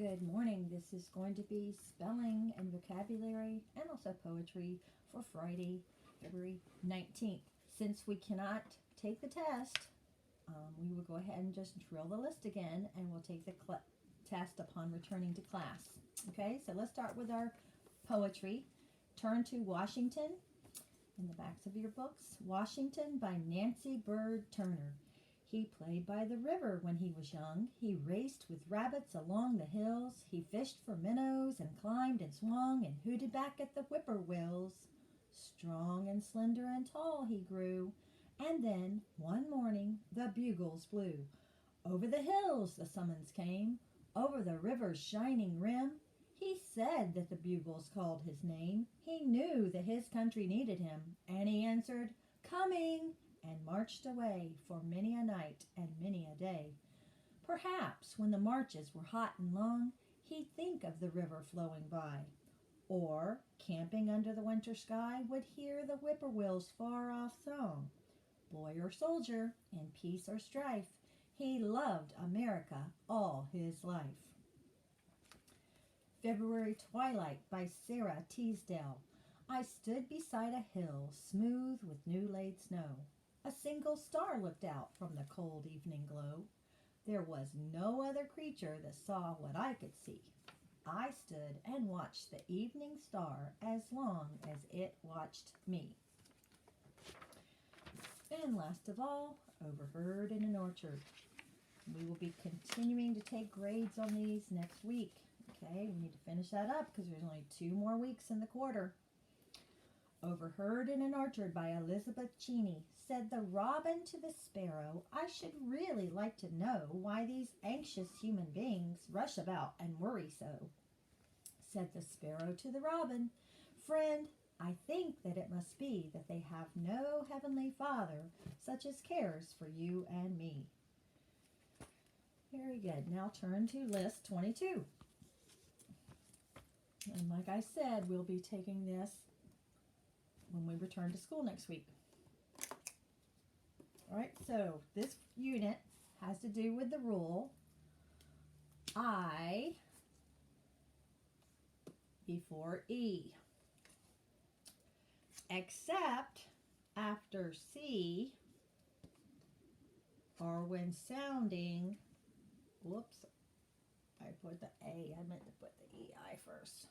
Good morning. This is going to be spelling and vocabulary and also poetry for Friday, February 19th. Since we cannot take the test, we will go ahead and just drill the list again and we'll take the test upon returning to class. Okay, so let's start with our poetry. Turn to Washington in the backs of your books. Washington by Nancy Bird Turner. He played by the river when he was young. He raced with rabbits along the hills. He fished for minnows and climbed and swung and hooted back at the whippoorwills. Strong and slender and tall he grew. And then, one morning, the bugles blew. Over the hills the summons came. Over the river's shining rim. He said that the bugles called his name. He knew that his country needed him. And he answered, "Coming!" and marched away for many a night and many a day. Perhaps when the marches were hot and long, he'd think of the river flowing by, or, camping under the winter sky, would hear the whippoorwill's far-off song. Boy or soldier, in peace or strife, he loved America all his life. February Twilight by Sarah Teasdale. I stood beside a hill, smooth with new-laid snow. A single star looked out from the cold evening glow. There was no other creature that saw what I could see. I stood and watched the evening star as long as it watched me. And last of all, Overheard in an Orchard. We will be continuing to take grades on these next week. Okay, we need to finish that up because there's only 2 more weeks in the quarter. Overheard in an Orchard by Elizabeth Cheney. Said the robin to the sparrow, I should really like to know why these anxious human beings rush about and worry so. Said the sparrow to the robin, Friend, I think that it must be that they have no heavenly Father such as cares for you and me. Very good. Now turn to list 22. And like I said, we'll be taking this when we return to school next week. Alright, so this unit has to do with the rule I before E, except after C or when sounding, whoops, I put the A, I meant to put the EI first.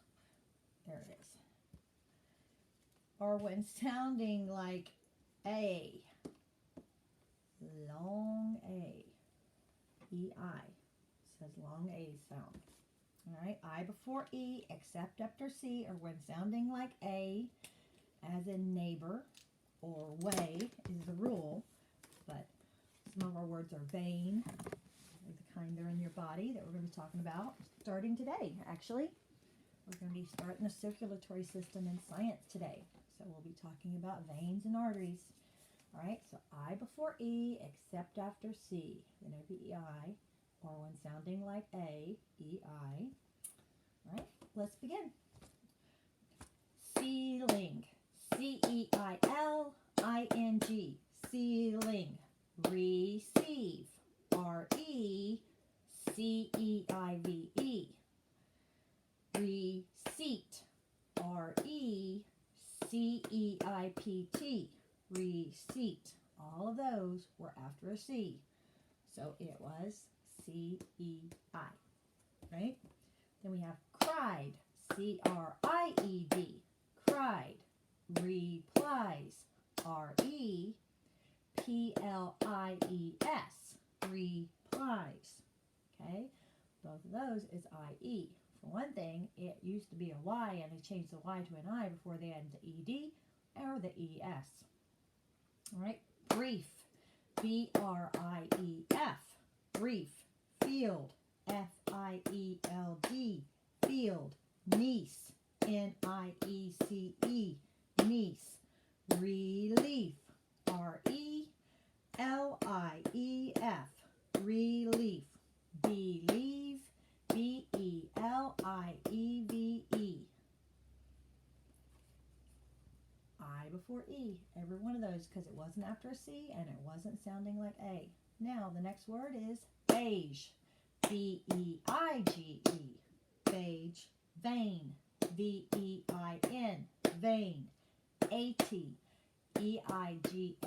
There it is. Or when sounding like A. Long A. E-I. Says long A sound. Alright, I before E, except after C, or when sounding like A, as in neighbor, or way is the rule. But some of our words are vein, like the kind that are in your body that we're going to be talking about starting today, actually. We're going to be starting the circulatory system in science today. So we'll be talking about veins and arteries. Alright, so I before E, except after C, then it would be EI, or when sounding like A, EI. Alright, let's begin. Ceiling, C-E-I-L-I-N-G, ceiling. Receive, R-E-C-E-I-V-E. Receipt, R-E-C-E-I-P-T, receipt. All of those were after a C. So it was C-E-I, right? Then we have cried, C-R-I-E-D, cried. Replies, R-E-P-L-I-E-S, replies. Okay, both of those is I-E. For one thing, it used to be a Y and they changed the Y to an I before they added the ED or the ES. Alright, brief, B-R-I-E-F, brief. Field, F-I-E-L-D, field. Niece, N-I-E-C-E, niece. Relief, R-E-L-I-E-F, relief. Believe, B-E-L-I-E-V-E. I before E, every one of those, because it wasn't after a C and it wasn't sounding like A. Now the next word is beige, V-E-I-G-E, Vage, vein, V-E-I-N, vein, A-T, E-I-G-H-T-Y,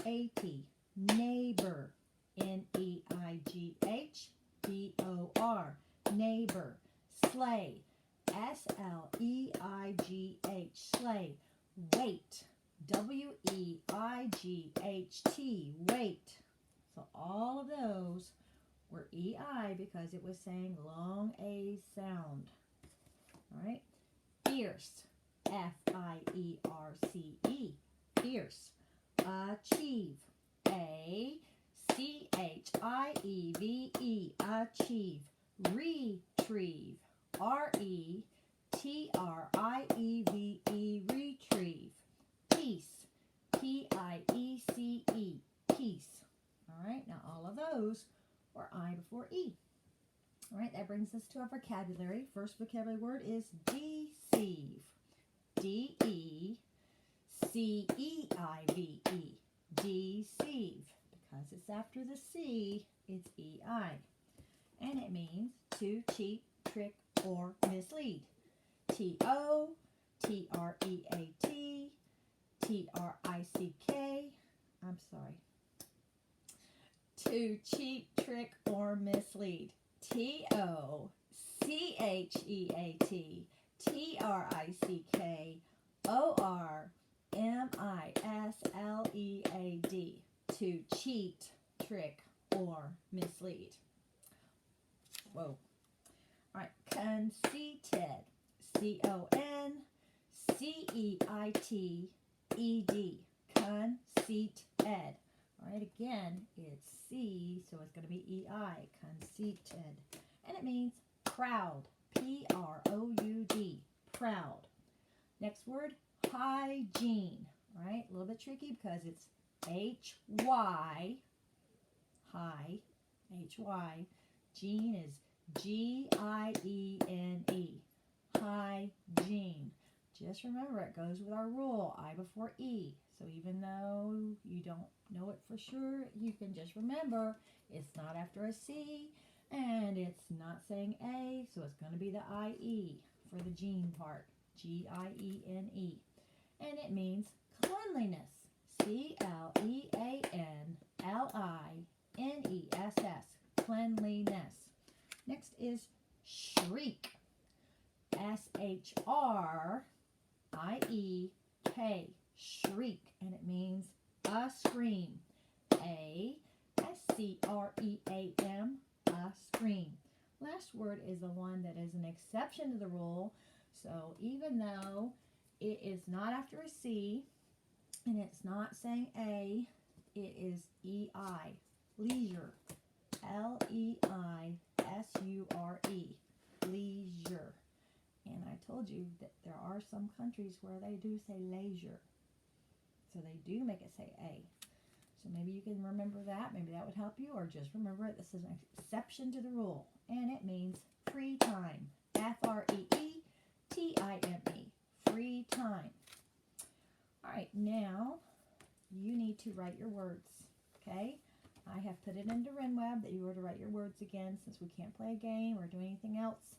A-T, neighbor, N-E-I-G-H-B-O-R, neighbor, sleigh, S-L-E-I-G-H, sleigh, weight, W-E-I-G-H-T, weight. So all of those were E-I because it was saying long A sound. All right. Fierce, F-I-E-R-C-E, fierce. Achieve, A-C-H-I-E-V-E, achieve. Retrieve, R-E-T-R-I-E-V-E, retrieve. Peace, P-I-E-C-E, peace. All right, now all of those were I before E. All right, that brings us to our vocabulary. First vocabulary word is deceive. D-E-C-E-I-V-E, deceive. Because it's after the C, it's E-I. And it means to cheat, trick, or mislead. T-O, T-R-E-A-T, T-R-I-C-K. I'm sorry. To cheat, trick, or mislead. T-O-C-H-E-A-T, T-R-I-C-K, O-R-M-I-S-L-E-A-D. To cheat, trick, or mislead. Whoa. All right. Conceited. C-O-N-C-E-I-T-E-D. Conceited. All right. Again, it's C, so it's going to be E-I. Conceited. And it means proud. P-R-O-U-D. Proud. Next word, hygiene. All right. A little bit tricky because it's H-Y. Hi. H-Y. Gene is G-I-E-N-E. Hygiene. Just remember, it goes with our rule, I before E. So even though you don't know it for sure, you can just remember it's not after a C and it's not saying A, so it's going to be the I-E for the gene part. G-I-E-N-E. And it means cleanliness. C-L-E-A-N-L-I-N-E-S-S. Cleanliness. Next is shriek. S-H-R-I-E-K. Shriek. And it means a scream. A-S-C-R-E-A-M. A scream. Last word is the one that is an exception to the rule. So even though it is not after a C and it's not saying A, it is E-I. Leisure. L-E-I-S-U-R-E. Leisure. And I told you that there are some countries where they do say leisure. So they do make it say A. So maybe you can remember that. Maybe that would help you. Or just remember it. This is an exception to the rule. And it means free time. F-R-E-E-T-I-M-E. Free time. All right. Now you need to write your words. Okay? I have put it into RenWeb that you were to write your words again since we can't play a game or do anything else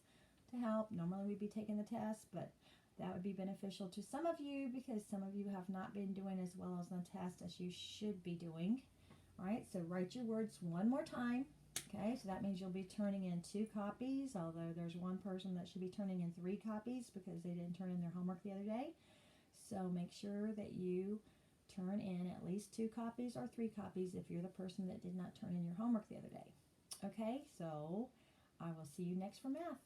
to help. Normally we'd be taking the test, but that would be beneficial to some of you because some of you have not been doing as well as the test as you should be doing. All right, so write your words one more time. Okay, so that means you'll be turning in 2 copies, although there's one person that should be turning in 3 copies because they didn't turn in their homework the other day. So make sure that you turn in at least 2 copies or 3 copies if you're the person that did not turn in your homework the other day. Okay, so I will see you next for math.